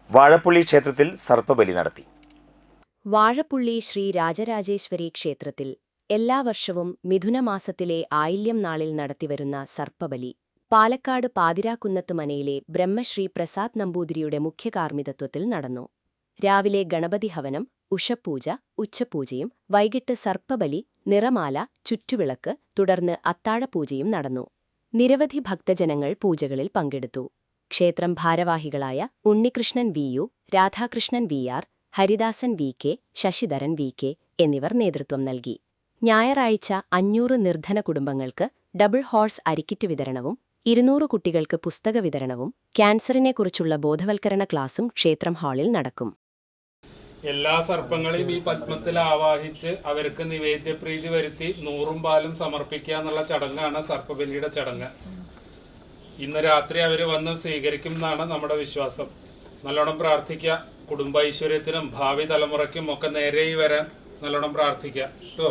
വാഴപ്പുള്ളി ക്ഷേത്രത്തിൽ സർപ്പബലി നടത്തി. വാഴപ്പുള്ളി ശ്രീ രാജരാജേശ്വരി ക്ഷേത്രത്തിൽ എല്ലാ വർഷവും മിഥുനമാസത്തിലെ ആയില്യം നാളിൽ നടത്തിവരുന്ന സർപ്പബലി പാലക്കാട് പാതിരാക്കുന്നത്ത് മനയിലെ ബ്രഹ്മശ്രീ പ്രസാദ് നമ്പൂതിരിയുടെ മുഖ്യകാർമ്മികത്വത്തിൽ നടന്നു. രാവിലെ ഗണപതി ഹവനം, ഉഷപൂജ, ഉച്ചപൂജയും വൈകിട്ട് സർപ്പബലി, നിറമാല, ചുറ്റുവിളക്ക്, തുടർന്ന് അത്താഴപൂജയും നടന്നു. നിരവധി ഭക്തജനങ്ങൾ പൂജകളിൽ പങ്കെടുത്തു. ക്ഷേത്രം ഭാരവാഹികളായ ഉണ്ണികൃഷ്ണൻ വി.യു., രാധാകൃഷ്ണൻ വി.ആർ., ഹരിദാസൻ വി.കെ., ശശിധരൻ വി.കെ. എന്നിവർ നേതൃത്വം നൽകി. ഞായറാഴ്ച 500 നിർധന കുടുംബങ്ങൾക്ക് ഡബിൾ ഹോഴ്സ് അരിക്കിറ്റ് വിതരണവും 200 കുട്ടികൾക്ക് പുസ്തക വിതരണവും ക്യാൻസറിനെക്കുറിച്ചുള്ള ബോധവൽക്കരണ ക്ലാസും ക്ഷേത്രം ഹാളിൽ നടക്കും. എല്ലാ സർപ്പങ്ങളെയും ഈ പത്മത്തിൽ ആവാഹിച്ച് അവർക്ക് നിവേദ്യപ്രീതി വരുത്തി 100 പാലും സമർപ്പിക്കുക എന്നുള്ള ചടങ്ങാണ് സർപ്പബലിയുടെ ചടങ്ങ്. ഇന്ന് രാത്രി അവർ വന്ന് സ്വീകരിക്കും എന്നാണ് നമ്മുടെ വിശ്വാസം. നല്ലോണം പ്രാർത്ഥിക്കുക. കുടുംബൈശ്വര്യത്തിനും ഭാവി തലമുറയ്ക്കും ഒക്കെ നേരെ വരാൻ നല്ലോണം പ്രാർത്ഥിക്കുക കേട്ടോ.